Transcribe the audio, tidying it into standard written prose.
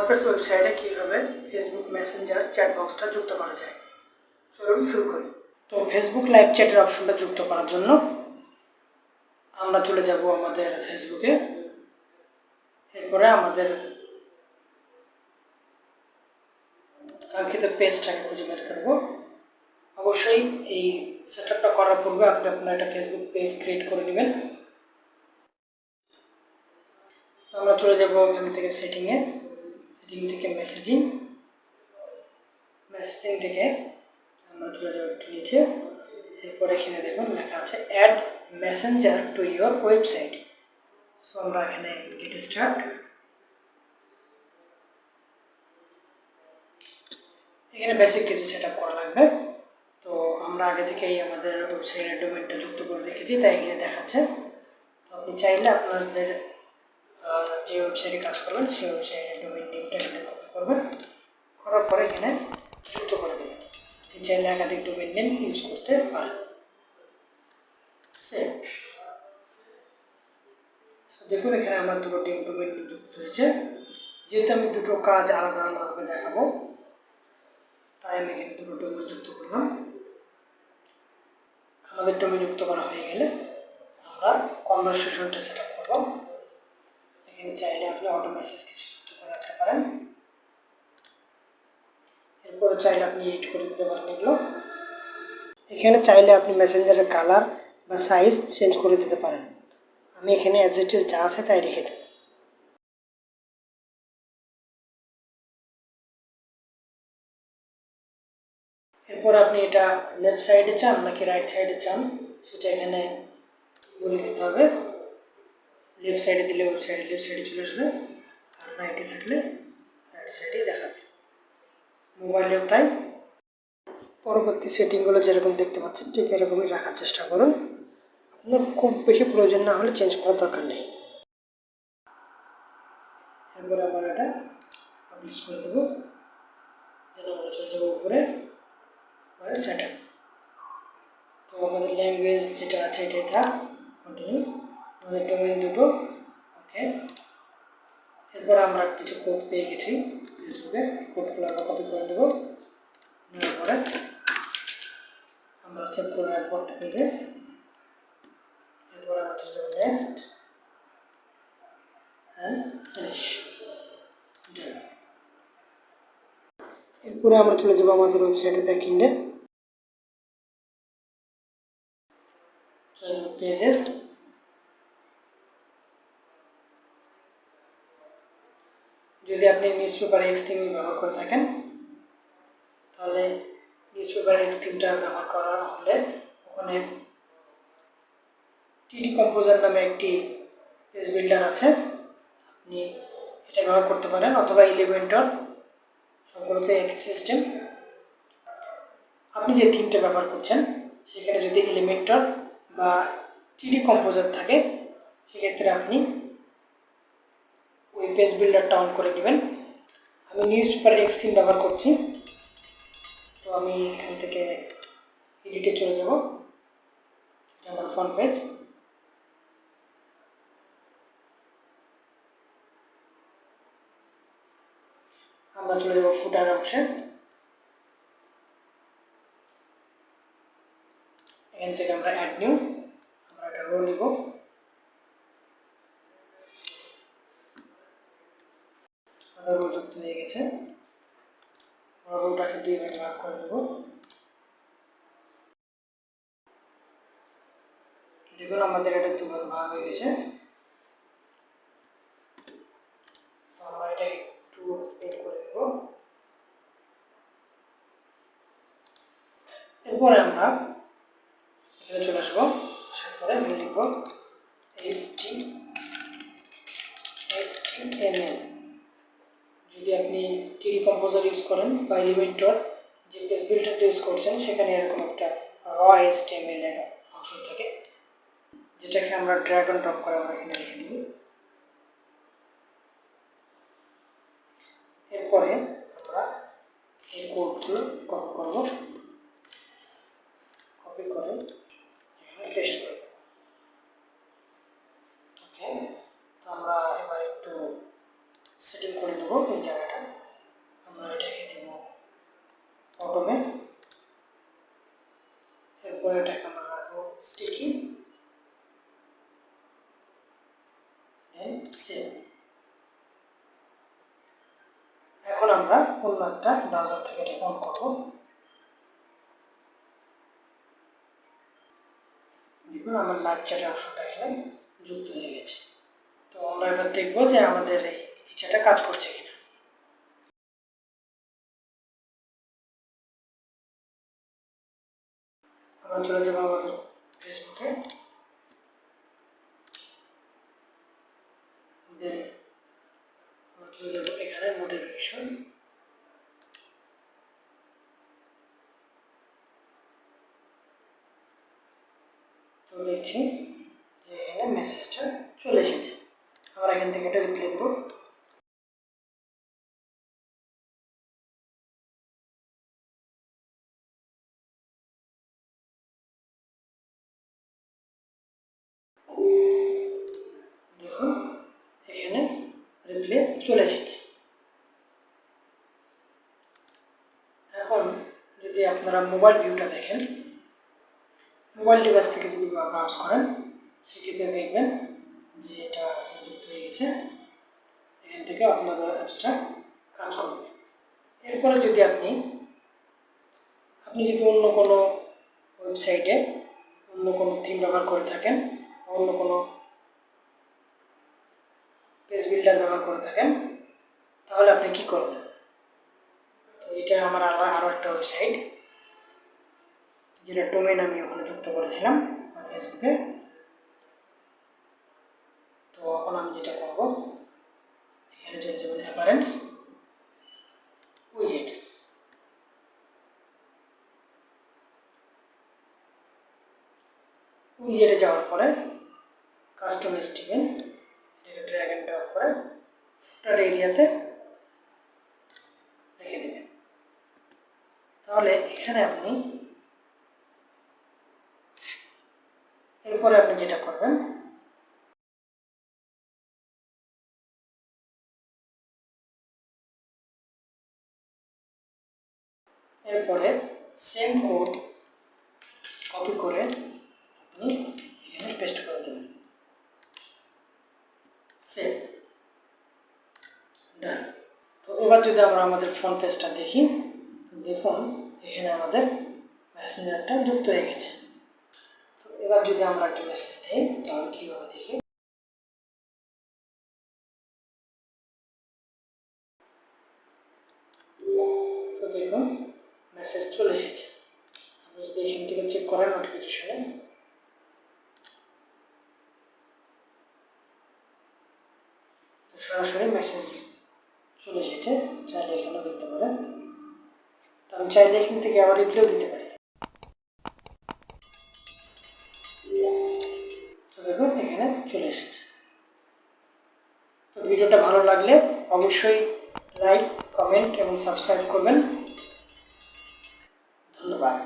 WordPress ওয়েবসাইটে কীভাবে Facebook Messenger chat বক্সটা যুক্ত করা যায়। চলুন শুরু করি। তো ফেসবুক লাইভ চ্যাটের অপশনটা যুক্ত করার জন্য আমরা চলে যাব আমাদের ফেসবুকে। এরপরে আমাদের কাঙ্ক্ষিত পেজটাকে খুঁজে বের করব। অবশ্যই এই সেটআপটা করার পূর্বে আপনি আপনার একটা ফেসবুক পেজ ক্রিয়েট করে নেবেন। তো আমরা চলে যাব এখান থেকে সেটিং থেকে মেসেজিং থেকে আমরা চলে যাব একটু নিচে। এরপর এখানে দেখুন লেখা আছে add messenger to your website. So আমরা এখানে গেট স্টার্ট, এখানে বেসিক কিছু সেটআপ করা লাগবে। তো আমরা আগে থেকেই আমাদের ওয়েবসাইটের ডোমেইনটা যুক্ত করে রেখেছি, তাই এখানে দেখাচ্ছে। তো আপনি চাইলে আপনাদের যে ওয়েবসাইটে কাজ করবেন সেই ওয়েবসাইটের ডোমেইন নেমটা এখানে কপি করবেন, করার পরে এখানে যুক্ত করে দেবেন। আপনি চাইলে একাধিক ডোমেইন নেম ইউজ করতে পারেন। সেভ। দেখুন এখানে আমার দুটো ডোমেইন যুক্ত হয়েছে। যেহেতু আমি দুটো কাজ আলাদা আলাদাভাবে দেখাবো, তাই আমি এখানে দুটো ডোমেইন যুক্ত করলাম। আমাদের ডোমেইন যুক্ত করা হয়ে গেলে আমরা কনভারসেশনটা সেট আপ করব। এখানে চাইলে আপনি অটো মেসেজ কিছু যুক্ত করে রাখতে পারেন। এরপরে চাইলে আপনি এডিট করে দিতে পারেন এগুলো। এখানে চাইলে আপনি মেসেঞ্জারের কালার বা সাইজ চেঞ্জ করে দিতে পারেন। আমি এখানে অ্যাজ ইট ইজ যা আছে তাই রেখে দেব। এরপর আপনি এটা লেফট সাইডে চান নাকি রাইট সাইডে চান সেটা এখানে বলে দিতে হবে। লেফট সাইডে দিলে ওয়েবসাইটে লেফট সাইডে চলে আসবে, আর রাইটে থাকলে রাইট সাইডে দেখাবে। মোবাইলেও তাই। পরবর্তী সেটিংগুলো যেরকম দেখতে পাচ্ছেন ঠিক এরকমই রাখার চেষ্টা করুন। আপনার খুব বেশি প্রয়োজন না হলে চেঞ্জ করার দরকার নেই। এরপরে আমরা এটা পাবলিশ করে দেবো, যেন আমরা চলে যাবো উপরে সেট আপ। তো আমাদের ল্যাঙ্গুয়েজ যেটা আছে এটাই থাক, কন্টিনিউ। আমাদের ডোমেইন দুটো ওকে। এরপর আমরা কিছু কোড পেয়ে গেছি ফেসবুকে, কোডগুলো আমরা কপি করে নেব। নেওয়ার পরে আমরা সেভ করে রাখবো একটা পেজে। এরপর আমরা চলে যাবো নেক্সট অ্যান্ড ফিনিশ। এরপরে আমরা চলে যাবো আমাদের ওয়েবসাইটের ব্যাকএন্ডে, পেজেস। যদি আপনি নিউজপেপার এক্স থিম ব্যবহার করে থাকেন তাহলে নিউজপেপার এক্স থিমটা ব্যবহার করা হলে ওখানে টিডি কম্পোজার নামে একটি পেজ বিল্ডার আছে, আপনি এটা ব্যবহার করতে পারেন, অথবা এলিমেন্টর। সবগুলোতে একই সিস্টেম। আপনি যে থিমটা ব্যবহার করছেন সেখানে যদি এলিমেন্টর বা টিডি কম্পোজার থাকে সেক্ষেত্রে আপনি ওই পেজ বিল্ডারটা অন করে নেবেন। আমি নিউজপেপার এক্স থিম ব্যবহার করছি, তো আমি এখান থেকে এডিটে চলে যাব। এটা আমার ফ্রন্ট পেজ। আমরা চলে যাব ফুটার অংশে। এখান থেকে আমরা অ্যাড নিউ, আমরা একটা রো নিব। আমাদের রো যুক্ত হয়ে গেছে। আমরা রোটাকে দুই ভাগে ভাগ করে নেব। দেখুন আমাদের এটা দুভাগে ভাগ হয়ে গেছে। তো আমরা এটা একটু এক্সপ্লেন করে দেব। এরপরে আমরা এখানে চলে আসবো। আসার পরে এখানে লিখব HTML। যদি আপনি টিডি কম্পোজার ইউজ করেন বা এলিমেন্টর যে পেজ বিল্ডারটা ইউজ করছেন সেখানে এরকম একটা র HTML এর ফাংশন থাকে, যেটাকে আমরা ড্র্যাগ অ্যান্ড ড্রপ করে আমরা এখানে রেখে দিব। এরপরে আমরা এই কোডগুলো কপি করব, কপি করে এখানে পেস্ট করে দেব। ওকে, তো আমরা এবার একটু সেটিং করে নেব এই জায়গাটা। এরপরে এটাকে আমরা রাখবো স্টিকি, দেন সেভ। এখন আমরা অন্য একটা ব্রাউজার থেকে এটাকে অন করবো। দেখুন আমার লাইভ চ্যাটের অপশনটা এখানে যুক্ত হয়ে গেছে। তো আমরা এবার দেখবো যে আমাদের এই ফিচারটা কাজ করছে কিনা। আমরা চলে যাবো আমাদের ফেসবুকে, দেন আমরা চলে যাবো এখানে নোটিফিকেশন। তো দেখছি যে এখানে মেসেজটা চলে এসেছে। আমরা এখান থেকে একটা রিপ্লাই দেবো। দেখুন এখানে রিপ্লাই চলে এসেছে। এখন যদি আপনারা মোবাইল ভিউটা দেখেন, মোবাইল ডিভাইস থেকে যদি ব্রাউজ করেন, সেক্ষেত্রে দেখবেন যে এটা যুক্ত হয়ে গেছে। এখান থেকে আপনার অ্যাপসটা কাজ করবে। এরপরে যদি আপনি যদি অন্য কোনো ওয়েবসাইটে অন্য কোনো থিম ব্যবহার করে থাকেন, অন্য কোনো পেজ বিল্ডার ব্যবহার করে থাকেন, তাহলে আপনি কি করবেন? তো এটা আমার আরও একটা ওয়েবসাইট, যেটা ডোমেইন আমি ওখানে যুক্ত করেছিলাম ফেসবুকে। তো এখন আমি যেটা করব, এখানে চলে যাবেন অ্যাপারেন্টস উইজেট। উইজেটে যাওয়ার পরে কাস্টম স্টিমেল এটাকে ড্র্যাগ এন্ড ড্রপ করে ফুটার এরিয়াতে রেখে দেবেন। তাহলে এখানে আপনি এরপরে আপনি যেটা করবেন, এরপরে সেম কোড কপি করে আপনি এখানে পেস্ট করে দেবেন। সেভ, ডান। তো এবার যদি আমরা আমাদের ফ্রন্ট পেজটা দেখি, তো দেখুন এখানে আমাদের মেসেঞ্জারটা যুক্ত হয়ে গেছে। তো এবার যদি আমরা একটা মেসেজ দিই, তাহলে কী হবে দেখি। তো দেখুন মেসেজ চলে এসেছে। আপনি যদি এখান থেকে চেক করেন নোটিফিকেশনে, তো সরাসরি মেসেজ চলে এসেছে। চাইলে এখানে দেখতে পারেন। তো আমি চাইলে এখান থেকে আবার রিপ্লাইও দিতে পারি। তো দেখুন এখানে চলে এসেছে। তো ভিডিওটা ভালো লাগলে অবশ্যই লাইক, কমেন্ট এবং সাবস্ক্রাইব করবেন। ধন্যবাদ।